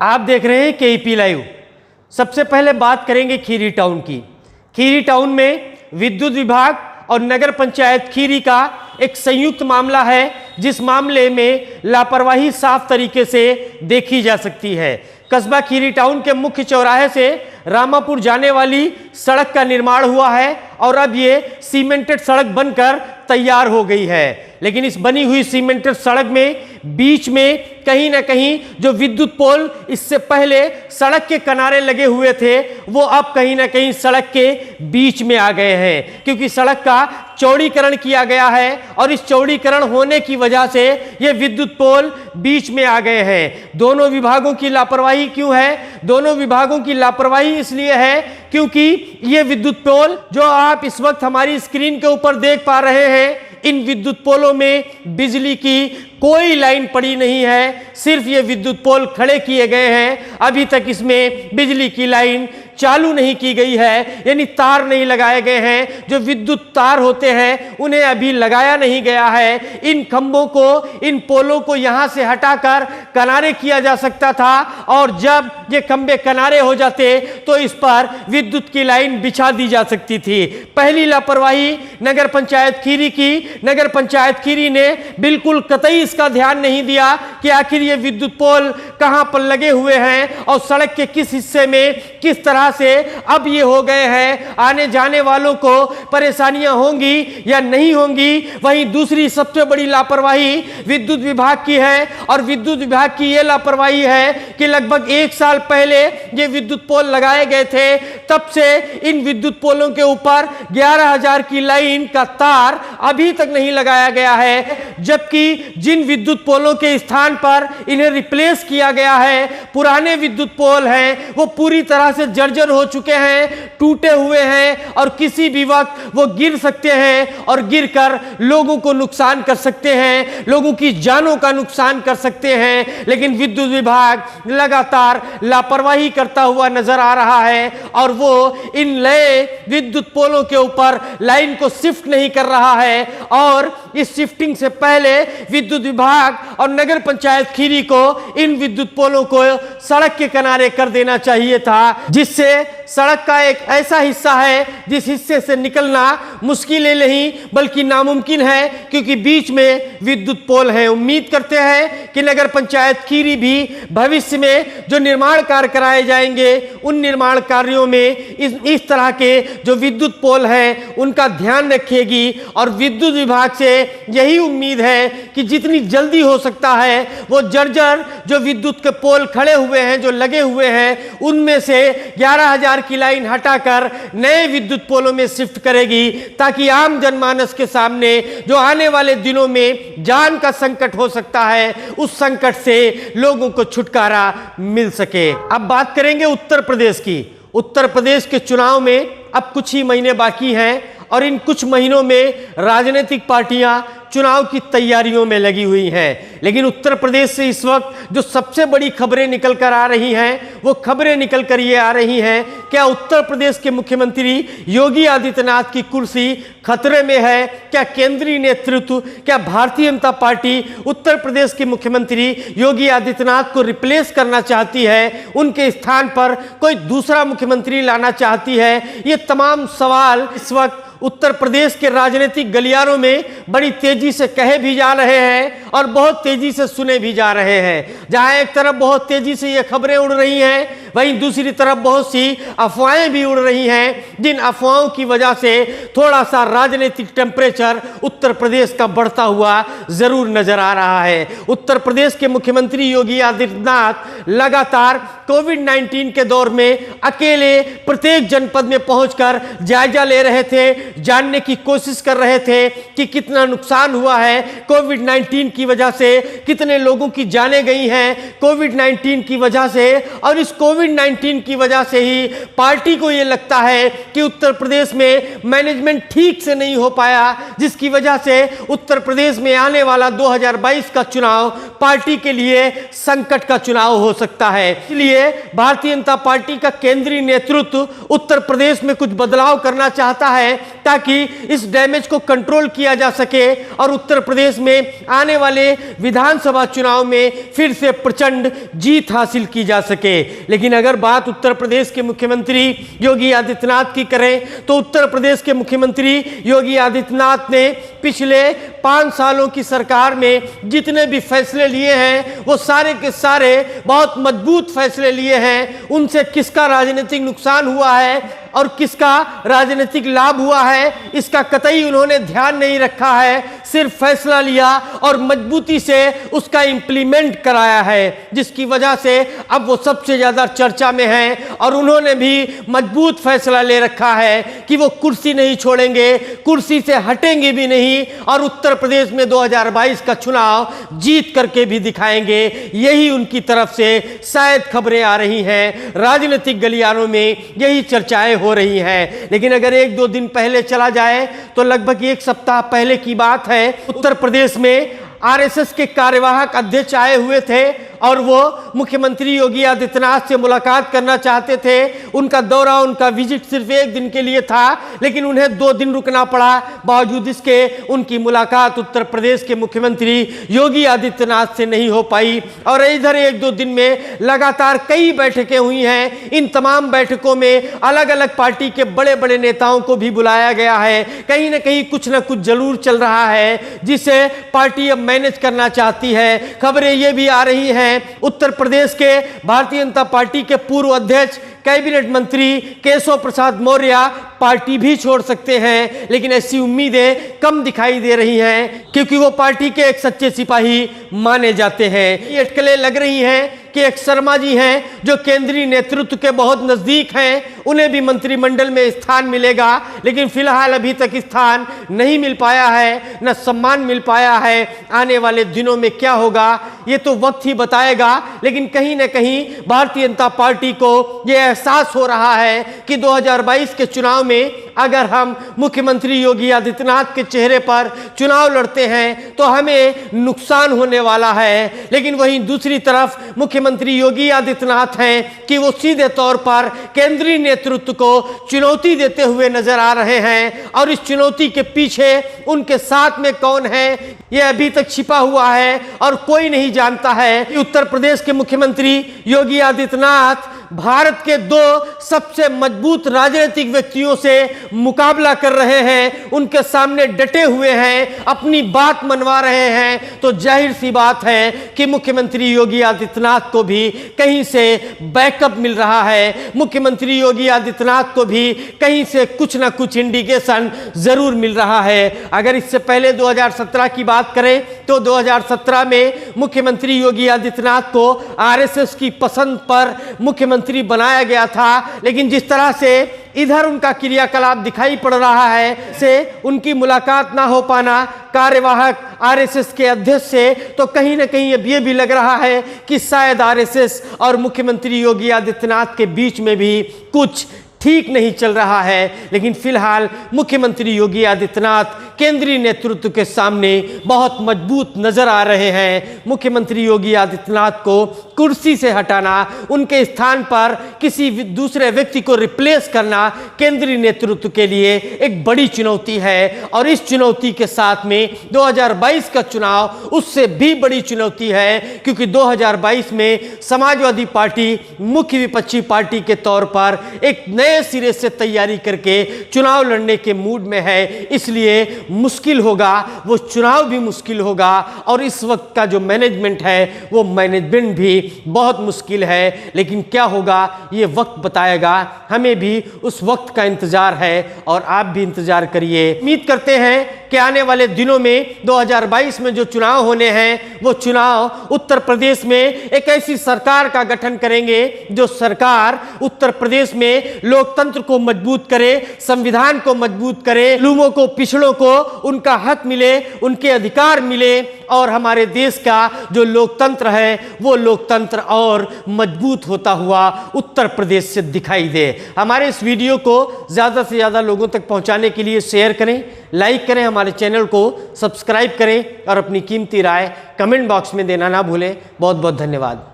आप देख रहे हैं केईपी लाइव। सबसे पहले बात करेंगे खीरी टाउन की। खीरी टाउन में विद्युत विभाग और नगर पंचायत खीरी का एक संयुक्त मामला है, जिस मामले में लापरवाही साफ तरीके से देखी जा सकती है। कस्बा खीरी टाउन के मुख्य चौराहे से रामापुर जाने वाली सड़क का निर्माण हुआ है और अब ये सीमेंटेड सड़क बनकर तैयार हो गई है। लेकिन इस बनी हुई सीमेंटेड सड़क में बीच में कहीं ना कहीं जो विद्युत पोल इससे पहले सड़क के किनारे लगे हुए थे, वो अब कहीं ना कहीं सड़क के बीच में आ गए हैं, क्योंकि सड़क का चौड़ीकरण किया गया है और इस चौड़ीकरण होने की वजह से ये विद्युत पोल बीच में आ गए हैं। दोनों विभागों की लापरवाही क्यों है? दोनों विभागों की लापरवाही इसलिए है क्योंकि ये विद्युत पोल जो आप इस वक्त हमारी स्क्रीन के ऊपर देख पा रहे हैं, इन विद्युत पोलों में बिजली की कोई लाइन पड़ी नहीं है, सिर्फ ये विद्युत पोल खड़े किए गए हैं। अभी तक इसमें बिजली की लाइन चालू नहीं की गई है, यानी तार नहीं लगाए गए हैं। जो विद्युत तार होते हैं उन्हें अभी लगाया नहीं गया है। इन खंभों को, इन पोलों को यहां से हटाकर किनारे किया जा सकता था और जब ये खंभे किनारे हो जाते तो इस पर विद्युत की लाइन बिछा दी जा सकती थी। पहली लापरवाही नगर पंचायत खीरी की। नगर पंचायत खीरी ने बिल्कुल कतई इसका ध्यान नहीं दिया कि आखिर ये विद्युत पोल कहां पर लगे हुए हैं और सड़क के किस हिस्से में किस तरह से अब ये हो गए हैं। आने जाने वालों को परेशानियां होंगी या नहीं होंगी। वहीं दूसरी सबसे बड़ी लापरवाही विद्युत विभाग की है और विद्युत विभाग की यह लापरवाही है कि लगभग 1 साल पहले ये विद्युत पोल लगाए गए थे, तब से इन विद्युत पोलों के ऊपर 11,000 की लाइन का तार अभी तक नहीं लगाया गया है, जबकि जिन विद्युत पोलों के स्थान पर इन्हें रिप्लेस किया गया है, पुराने विद्युत पोल हैं, वो पूरी तरह से जर्जर हो चुके हैं, टूटे हुए हैं और किसी भी वक्त वो गिर सकते हैं और गिरकर लोगों को नुकसान कर सकते हैं, लोगों की जानों का नुकसान कर सकते हैं। लेकिन विद्युत विभाग लगातार लापरवाही करता हुआ नजर आ रहा है और वो इन नए विद्युत पोलों के ऊपर लाइन को शिफ्ट नहीं कर रहा है। और इस शिफ्टिंग से पहले विद्युत विभाग और नगर पंचायत खीरी को इन विद्युत पोलों को सड़क के किनारे कर देना चाहिए था, जिससे सड़क का एक ऐसा हिस्सा है जिस हिस्से से निकलना मुश्किल नहीं बल्कि नामुमकिन है, क्योंकि बीच में विद्युत पोल है। उम्मीद करते हैं कि नगर पंचायत खीरी भी भविष्य में जो निर्माण कार्य कराए जाएंगे उन निर्माण कार्यों में इस तरह के जो विद्युत पोल हैं उनका ध्यान रखेगी। और विद्युत विभाग से यही उम्मीद है कि जितनी जल्दी हो सकता है वो जर्जर जो विद्युत के पोल खड़े हुए हैं, जो लगे हुए हैं, उनमें से 11,000 की लाइन हटाकर नए विद्युत पोलों में शिफ्ट करेगी, ताकि आम जनमानस के सामने जो आने वाले दिनों में जान का संकट हो सकता है, उस संकट से लोगों को छुटकारा मिल सके। अब बात करेंगे उत्तर प्रदेश की। उत्तर प्रदेश के चुनाव में अब कुछ ही महीने बाकी हैं और इन कुछ महीनों में राजनीतिक पार्टियां चुनाव की तैयारियों में लगी हुई हैं। लेकिन उत्तर प्रदेश से इस वक्त जो सबसे बड़ी खबरें निकल कर आ रही हैं, वो खबरें निकल कर ये आ रही हैं, क्या उत्तर प्रदेश के मुख्यमंत्री योगी आदित्यनाथ की कुर्सी खतरे में है? क्या केंद्रीय नेतृत्व, क्या भारतीय जनता पार्टी उत्तर प्रदेश के मुख्यमंत्री योगी आदित्यनाथ को रिप्लेस करना चाहती है? उनके स्थान पर कोई दूसरा मुख्यमंत्री लाना चाहती है? ये तमाम सवाल इस वक्त उत्तर प्रदेश के राजनीतिक गलियारों में बड़ी तेजी से कहे भी जा रहे हैं और बहुत तेजी से सुने भी जा रहे हैं। जहां एक तरफ बहुत तेजी से ये खबरें उड़ रही हैं, वहीं दूसरी तरफ बहुत सी अफवाहें भी उड़ रही हैं, जिन अफवाहों की वजह से थोड़ा सा राजनीतिक टेम्परेचर उत्तर प्रदेश का बढ़ता हुआ जरूर नजर आ रहा है। उत्तर प्रदेश के मुख्यमंत्री योगी आदित्यनाथ लगातार कोविड-19 के दौर में अकेले प्रत्येक जनपद में पहुंचकर जायजा ले रहे थे, जानने की कोशिश कर रहे थे कि कितना नुकसान हुआ है कोविड-19 की वजह से, कितने लोगों की जानें गई हैं कोविड-19 की वजह से। और इस कोविड कोविड-19 की वजह से ही पार्टी को ये लगता है कि उत्तर प्रदेश में मैनेजमेंट ठीक से नहीं हो पाया, जिसकी वजह से उत्तर प्रदेश में आने वाला 2022 का चुनाव पार्टी के लिए संकट का चुनाव हो सकता है। इसलिए भारतीय जनता पार्टी का केंद्रीय नेतृत्व उत्तर प्रदेश में कुछ बदलाव करना चाहता है ताकि इस डैमेज को कंट्रोल किया जा सके और उत्तर प्रदेश में आने वाले विधानसभा चुनाव में फिर से प्रचंड जीत हासिल की जा सके। लेकिन अगर बात उत्तर प्रदेश के मुख्यमंत्री योगी आदित्यनाथ की करें तो उत्तर प्रदेश के मुख्यमंत्री योगी आदित्यनाथ ने पिछले 5 सालों की सरकार में जितने भी फैसले लिए हैं वो सारे के सारे बहुत मजबूत फैसले लिए हैं। उनसे किसका राजनीतिक नुकसान हुआ है और किसका राजनीतिक लाभ हुआ है इसका कतई उन्होंने ध्यान नहीं रखा है, सिर्फ फैसला लिया और मजबूती से उसका इंप्लीमेंट कराया है, जिसकी वजह से अब वो सबसे ज्यादा चर्चा में है। और उन्होंने भी मजबूत फैसला ले रखा है कि वो कुर्सी नहीं छोड़ेंगे, कुर्सी से हटेंगे भी नहीं और उत्तर प्रदेश में 2022 का चुनाव जीत करके भी दिखाएंगे। यही उनकी तरफ से शायद खबरें आ रही हैं, राजनीतिक गलियारों में यही चर्चाएं हो रही हैं। लेकिन अगर 1-2 दिन पहले चला जाए तो लगभग 1 सप्ताह पहले की बात है, उत्तर प्रदेश में आरएसएस के कार्यवाहक अध्यक्ष आए हुए थे और वो मुख्यमंत्री योगी आदित्यनाथ से मुलाकात करना चाहते थे। उनका दौरा, उनका विजिट सिर्फ 1 दिन के लिए था, लेकिन उन्हें 2 दिन रुकना पड़ा। बावजूद इसके उनकी मुलाकात उत्तर प्रदेश के मुख्यमंत्री योगी आदित्यनाथ से नहीं हो पाई और इधर 1-2 दिन में लगातार कई बैठकें हुई हैं। इन तमाम बैठकों में अलग अलग पार्टी के बड़े बड़े नेताओं को भी बुलाया गया है। कहीं ना कहीं कुछ ना कुछ जरूर चल रहा है जिसे पार्टी अब मैनेज करना चाहती है। खबरें ये भी आ रही हैं उत्तर प्रदेश के भारतीय जनता पार्टी के पूर्व अध्यक्ष कैबिनेट मंत्री केशव प्रसाद मौर्य पार्टी भी छोड़ सकते हैं, लेकिन ऐसी उम्मीदें कम दिखाई दे रही हैं क्योंकि वो पार्टी के एक सच्चे सिपाही माने जाते हैं। ये अटकलें लग रही हैं कि एक शर्मा जी हैं जो केंद्रीय नेतृत्व के बहुत नजदीक हैं, उन्हें भी मंत्रिमंडल में स्थान मिलेगा, लेकिन फिलहाल अभी तक स्थान नहीं मिल पाया है, न सम्मान मिल पाया है। आने वाले दिनों में क्या होगा ये तो वक्त ही बताएगा, लेकिन कहीं ना कहीं भारतीय जनता पार्टी को यह एहसास हो रहा है कि 2022 के चुनाव में अगर हम मुख्यमंत्री योगी आदित्यनाथ के चेहरे पर चुनाव लड़ते हैं तो हमें नुकसान होने वाला है। लेकिन वहीं दूसरी तरफ मुख्यमंत्री योगी आदित्यनाथ हैं कि वो सीधे तौर पर केंद्रीय नेतृत्व को चुनौती देते हुए नजर आ रहे हैं और इस चुनौती के पीछे उनके साथ में कौन है यह अभी तक छिपा हुआ है और कोई नहीं जानता है। उत्तर प्रदेश के मुख्यमंत्री योगी आदित्यनाथ भारत के 2 सबसे मजबूत राजनीतिक व्यक्तियों से मुकाबला कर रहे हैं, उनके सामने डटे हुए हैं, अपनी बात मनवा रहे हैं, तो जाहिर सी बात है कि मुख्यमंत्री योगी आदित्यनाथ को भी कहीं से बैकअप मिल रहा है। मुख्यमंत्री योगी आदित्यनाथ को भी कहीं से कुछ ना कुछ इंडिकेशन जरूर मिल रहा है। अगर इससे पहले 2017 की बात करें तो 2017 में मुख्यमंत्री योगी आदित्यनाथ को आरएसएस की पसंद पर मुख्यमंत्री बनाया गया था, लेकिन जिस तरह से इधर उनका क्रियाकलाप दिखाई पड़ रहा है से उनकी मुलाकात ना हो पाना कार्यवाहक आरएसएस के अध्यक्ष से, तो कहीं ना कहीं अब ये भी लग रहा है कि शायद आरएसएस और मुख्यमंत्री योगी आदित्यनाथ के बीच में भी कुछ ठीक नहीं चल रहा है। लेकिन फिलहाल मुख्यमंत्री योगी आदित्यनाथ केंद्रीय नेतृत्व के सामने बहुत मजबूत नजर आ रहे हैं। मुख्यमंत्री योगी आदित्यनाथ को कुर्सी से हटाना, उनके स्थान पर किसी दूसरे व्यक्ति को रिप्लेस करना केंद्रीय नेतृत्व के लिए एक बड़ी चुनौती है और इस चुनौती के साथ में 2022 का चुनाव उससे भी बड़ी चुनौती है, क्योंकि 2022 में समाजवादी पार्टी मुख्य विपक्षी पार्टी के तौर पर एक नए सिरे से तैयारी करके चुनाव लड़ने के मूड में है। इसलिए मुश्किल होगा, वो चुनाव भी मुश्किल होगा और इस वक्त का जो मैनेजमेंट है वो मैनेजमेंट भी बहुत मुश्किल है। लेकिन क्या होगा ये वक्त बताएगा, हमें भी उस वक्त का इंतजार है और आप भी इंतजार करिए। उम्मीद करते हैं कि आने वाले दिनों में 2022 में जो चुनाव होने हैं वो चुनाव उत्तर प्रदेश में एक ऐसी सरकार का गठन करेंगे जो सरकार उत्तर प्रदेश में लोकतंत्र को मजबूत करे, संविधान को मजबूत करे, लूमों को, पिछड़ों को उनका हक मिले, उनके अधिकार मिले और हमारे देश का जो लोकतंत्र है वो लोकतंत्र और मजबूत होता हुआ उत्तर प्रदेश से दिखाई दे। हमारे इस वीडियो को ज़्यादा से ज़्यादा लोगों तक पहुंचाने के लिए शेयर करें, लाइक करें, हमारे चैनल को सब्सक्राइब करें और अपनी कीमती राय कमेंट बॉक्स में देना ना भूलें। बहुत बहुत धन्यवाद।